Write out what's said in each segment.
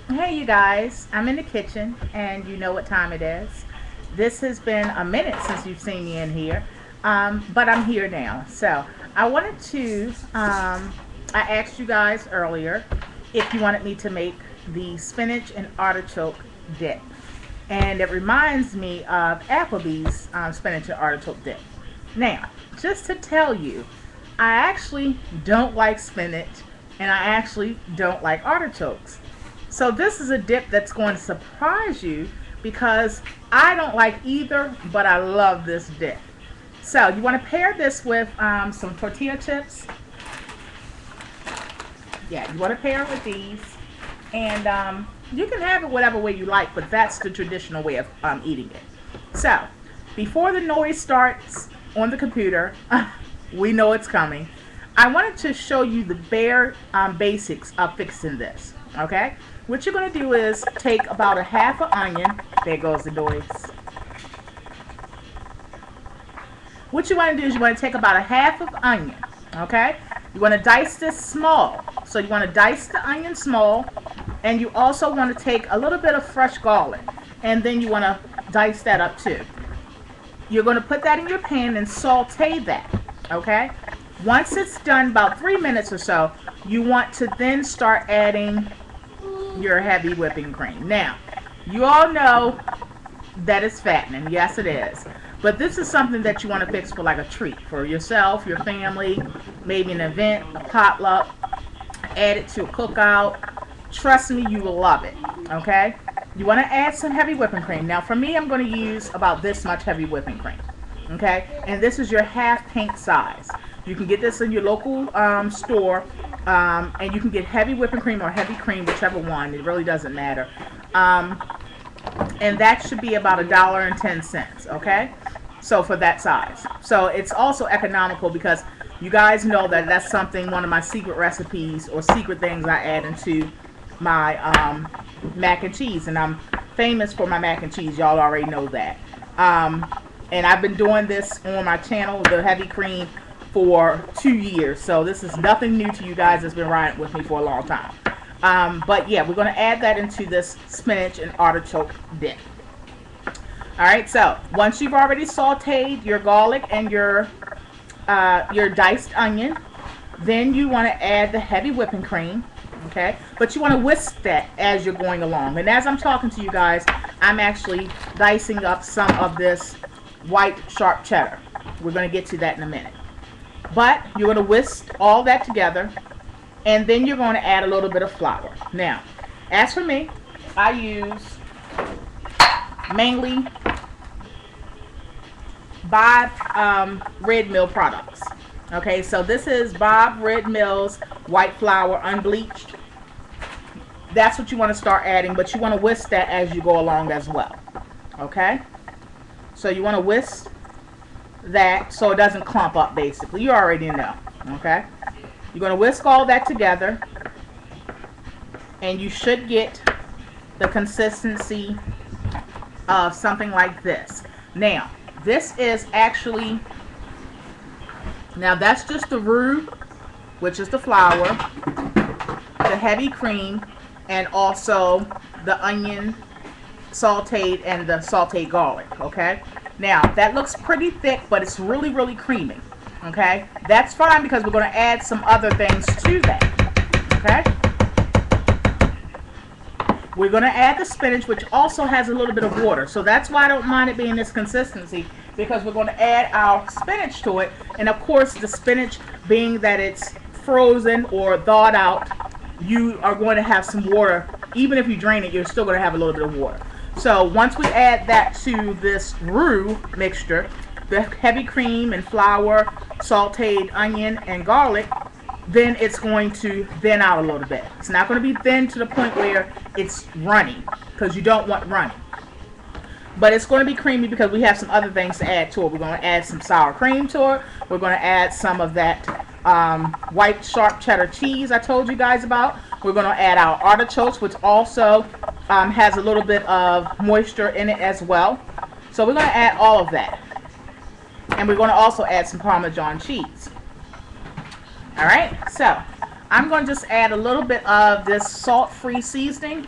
Hey you guys, I'm in the kitchen and you know what time it is. This has been a minute since you've seen me in here, but I'm here now. So I wanted to, I asked you guys earlier if you wanted me to make the spinach and artichoke dip. And it reminds me of Applebee's spinach and artichoke dip. Now, just to tell you, I actually don't like spinach and I actually don't like artichokes. So this is a dip that's going to surprise you because I don't like either, but I love this dip. So you want to pair this with some tortilla chips. Yeah, you want to pair it with these. And you can have it whatever way you like, but that's the traditional way of eating it. So before the noise starts on the computer, we know it's coming. I wanted to show you the bare basics of fixing this. Okay? What you're going to do is take about a half an onion. There goes the noise. What you want to do is you want to take about a half of onion. Okay? You want to dice this small. So you want to dice the onion small. And you also want to take a little bit of fresh garlic. And then you want to dice that up too. You're going to put that in your pan and saute that. Okay? Once it's done, about 3 minutes or so, you want to then start adding your heavy whipping cream. Now, you all know that it's fattening. Yes, it is. But this is something that you want to fix for like a treat for yourself, your family, maybe an event, a potluck. Add it to a cookout. Trust me, you will love it. Okay? You want to add some heavy whipping cream. Now, for me, I'm going to use about this much heavy whipping cream. Okay? And this is your half pint size. You can get this in your local store, and you can get heavy whipping cream or heavy cream, whichever one. It really doesn't matter. And that should be about $1.10, okay? So for that size. So it's also economical because you guys know that that's something, one of my secret recipes or secret things I add into my mac and cheese. And I'm famous for my mac and cheese. Y'all already know that. And I've been doing this on my channel, the heavy cream, for 2 years. So this is nothing new to you guys that's been riding with me for a long time. But yeah, we're going to add that into this spinach and artichoke dip. Alright, so once you've already sauteed your garlic and your diced onion, then you want to add the heavy whipping cream. Okay, but you want to whisk that as you're going along. And as I'm talking to you guys, I'm actually dicing up some of this white sharp cheddar. We're going to get to that in a minute. But you're going to whisk all that together, and then you're going to add a little bit of flour. Now, as for me, I use mainly Bob Red Mill products. Okay, so this is Bob Red Mill's white flour, unbleached. That's what you want to start adding, but you want to whisk that as you go along as well. Okay, so you want to whisk that so it doesn't clump up, basically. You already know. Okay, you're going to whisk all that together, and you should get the consistency of something like this. Now, this is actually, now that's just the roux, which is the flour, the heavy cream, and also the onion sauteed and the sauteed garlic. Okay, now that looks pretty thick, but it's really, really creamy. Okay, that's fine because we're going to add some other things to that. Okay, we're going to add the spinach, which also has a little bit of water, so that's why I don't mind it being this consistency, because we're going to add our spinach to it. And of course, the spinach, being that it's frozen or thawed out, you are going to have some water. Even if you drain it, you're still going to have a little bit of water. So once we add that to this roux mixture, the heavy cream and flour, sauteed onion and garlic, then it's going to thin out a little bit. It's not going to be thin to the point where it's runny, because you don't want runny. But it's going to be creamy because we have some other things to add to it. We're going to add some sour cream to it. We're going to add some of that white sharp cheddar cheese I told you guys about. We're going to add our artichokes, which also has a little bit of moisture in it as well. So we're going to add all of that. And we're going to also add some Parmesan cheese. Alright, so I'm going to just add a little bit of this salt-free seasoning.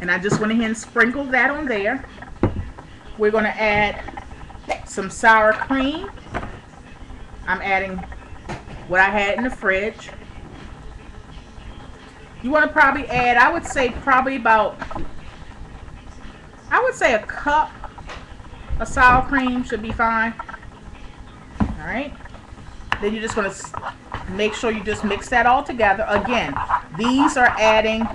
And I just went ahead and sprinkled that on there. We're going to add some sour cream. I'm adding what I had in the fridge. You want to probably add, I would say a cup of sour cream should be fine. Alright. Then you're just going to make sure you just mix that all together. Again, these are adding,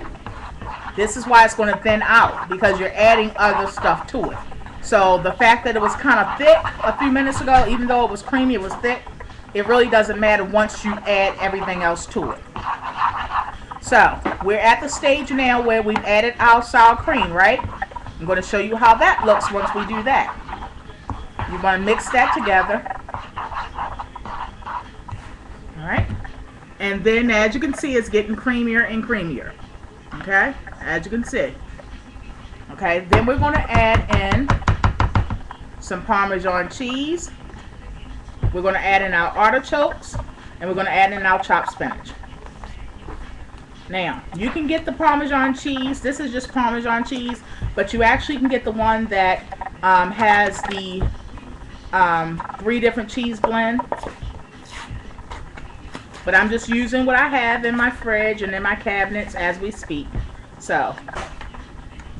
this is why it's going to thin out, because you're adding other stuff to it. So the fact that it was kind of thick a few minutes ago, even though it was creamy, it was thick, it really doesn't matter once you add everything else to it. So we're at the stage now where we've added our sour cream, right? I'm going to show you how that looks once we do that. You want to mix that together. Alright? And then as you can see, it's getting creamier and creamier. Okay? As you can see. Okay, then we're going to add in some Parmesan cheese. We're going to add in our artichokes. And we're going to add in our chopped spinach. Now, you can get the Parmesan cheese. This is just Parmesan cheese. But you actually can get the one that has the 3 different cheese blend. But I'm just using what I have in my fridge and in my cabinets as we speak. So,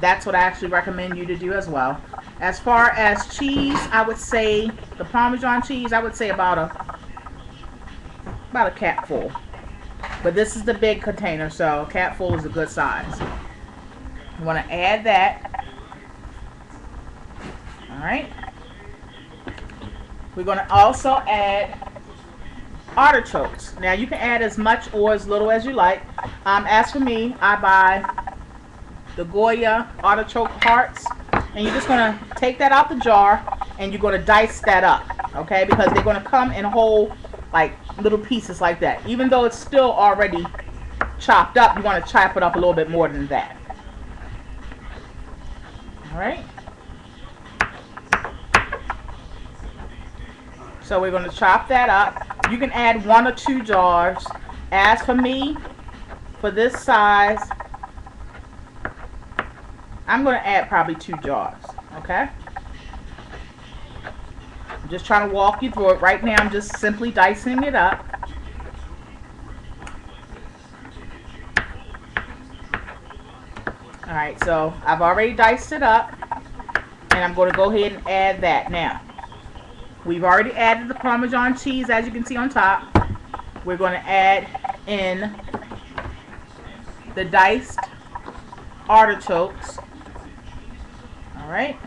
that's what I actually recommend you to do as well. As far as cheese, I would say, the Parmesan cheese, I would say about a cap full. But this is the big container, so a cap full is a good size. You want to add that. Alright. We're going to also add artichokes. Now you can add as much or as little as you like. As for me, I buy the Goya artichoke hearts, and you're just going to take that out the jar and you're going to dice that up, okay, because they're going to come in whole, like little pieces like that. Even though it's still already chopped up, you want to chop it up a little bit more than that. Alright, so we're going to chop that up. You can add 1 or 2 jars. As for me, for this size, I'm going to add probably 2 jars. Okay? I'm just trying to walk you through it. Right now, I'm just simply dicing it up. Alright, so I've already diced it up. And I'm going to go ahead and add that. Now, we've already added the Parmesan cheese, as you can see on top. We're going to add in the diced artichokes. Alright.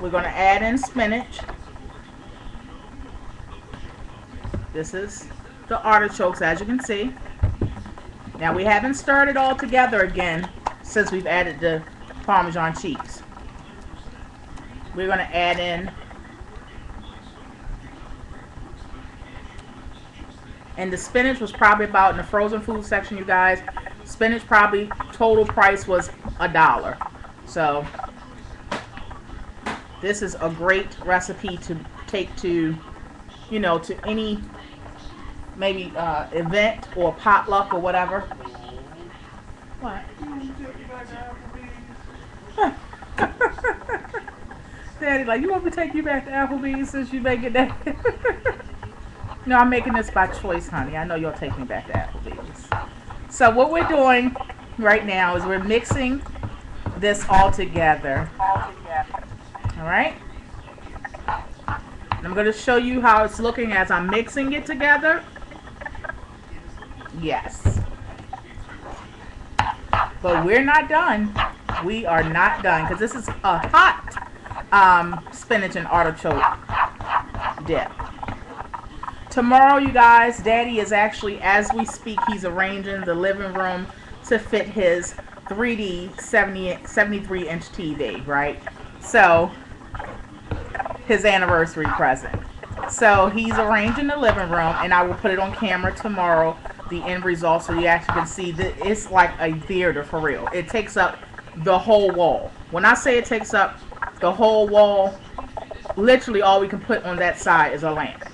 We're going to add in spinach. This is the artichokes, as you can see. Now, we haven't stirred it all together again since we've added the Parmesan cheese. We're going to add in, and the spinach was probably about, in the frozen food section, you guys, spinach probably total price was $1. So this is a great recipe to take to, you know, to any maybe event or potluck or whatever. What? Daddy, like, you want me to take you back to Applebees since you make it that? No, I'm making this by choice, honey. I know you'll take me back to Applebees. So what we're doing right now is we're mixing this all together. Alright? I'm going to show you how it's looking as I'm mixing it together. Yes. But we're not done. We are not done, because this is a hot spinach and artichoke dip. Tomorrow, you guys, Daddy is actually, as we speak, he's arranging the living room to fit his 3D 73-inch TV, right? So, his anniversary present. So, he's arranging the living room, and I will put it on camera tomorrow, the end result, so you actually can see that it's like a theater for real. It takes up the whole wall. When I say it takes up the whole wall, literally all we can put on that side is a lamp.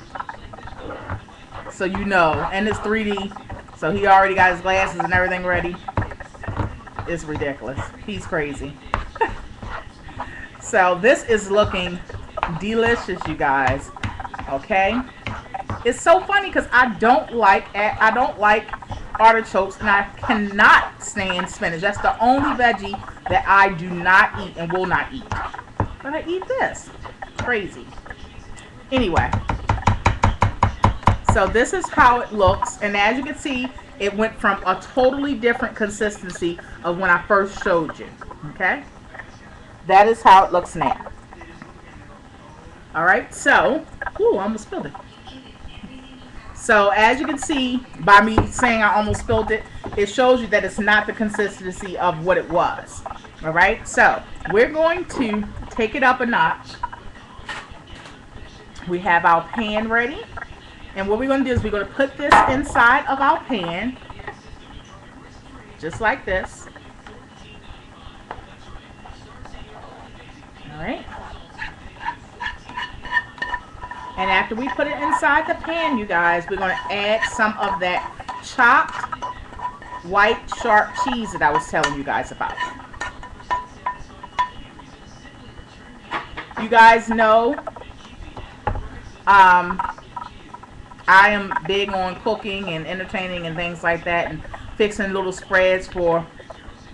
So you know, and it's 3D, so he already got his glasses and everything ready. is ridiculous. He's crazy. So this is looking delicious, you guys. Okay. It's so funny because I don't like artichokes, and I cannot stand spinach. That's the only veggie that I do not eat and will not eat. But I eat this. Crazy. Anyway, so this is how it looks, and as you can see, it went from a totally different consistency of when I first showed you. Okay, that is how it looks now. All right, so I almost spilled it. So as you can see by me saying I almost spilled it, it shows you that it's not the consistency of what it was. All right, so we're going to take it up a notch. We have our pan ready, and what we're going to do is we're going to put this inside of our pan, just like this. All right. And after we put it inside the pan, you guys, we're going to add some of that chopped white sharp cheese that I was telling you guys about. You guys know I am big on cooking and entertaining and things like that, and fixing little spreads for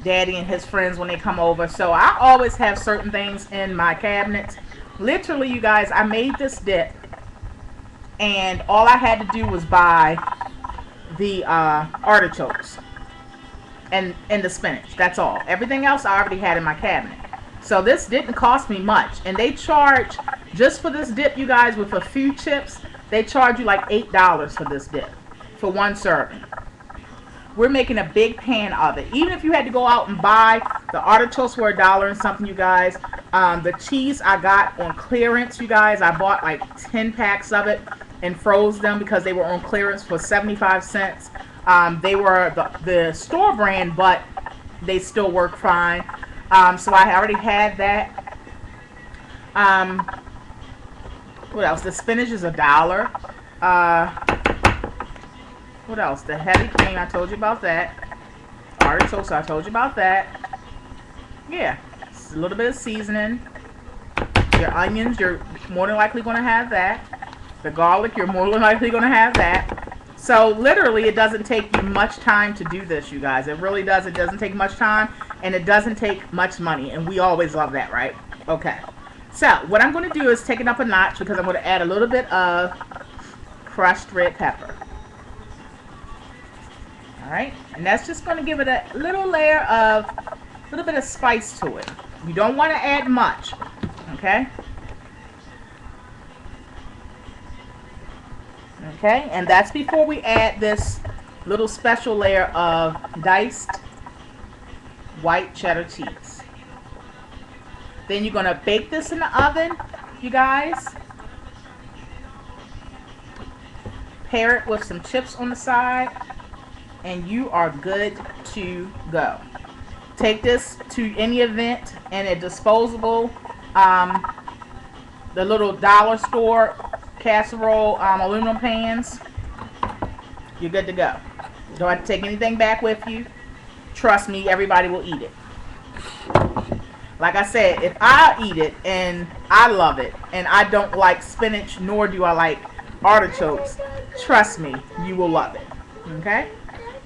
Daddy and his friends when they come over. So I always have certain things in my cabinets. Literally, you guys, I made this dip, and all I had to do was buy the artichokes and the spinach. That's all. Everything else I already had in my cabinet. So this didn't cost me much, and they charge just for this dip, you guys, with a few chips. They charge you like $8 for this dip for one serving. We're making a big pan of it. Even if you had to go out and buy the artichokes for $1 and something, you guys. The cheese I got on clearance, you guys. I bought like 10 packs of it and froze them because they were on clearance for 75 cents. They were the store brand, but they still work fine. So I already had that. What else? The spinach is $1. What else? The heavy cream, I told you about that. Artichokes, I told you about that. Yeah, it's a little bit of seasoning. Your onions, you're more than likely going to have that. The garlic, you're more than likely going to have that. So literally, it doesn't take you much time to do this, you guys. It really does. It doesn't take much time, and it doesn't take much money, and we always love that, right? Okay. So what I'm going to do is take it up a notch, because I'm going to add a little bit of crushed red pepper. Alright, and that's just going to give it a little layer of, a little bit of spice to it. You don't want to add much, okay? Okay, and that's before we add this little special layer of diced white cheddar cheese. Then you're going to bake this in the oven, you guys. Pair it with some chips on the side, and you are good to go. Take this to any event in a disposable, the little dollar store casserole aluminum pans. You're good to go. You don't have to take anything back with you. Trust me, everybody will eat it. Like I said, if I eat it and I love it, and I don't like spinach, nor do I like artichokes, trust me, you will love it. Okay?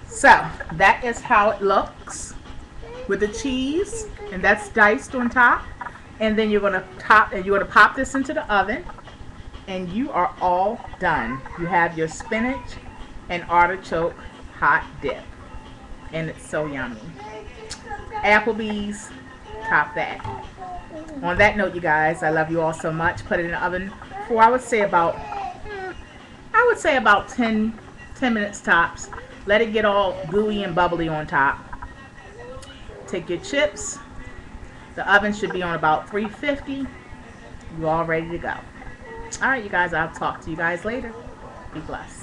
So, that is how it looks with the cheese, and that's diced on top. And then you're going to pop this into the oven, and you are all done. You have your spinach and artichoke hot dip, and it's so yummy. Applebees, top that. On that note, you guys, I love you all so much. Put it in the oven for I would say about 10 minutes tops. Let it get all gooey and bubbly on top. Take your chips. The oven should be on about 350. You all ready to go. All right, you guys, I'll talk to you guys later. Be blessed.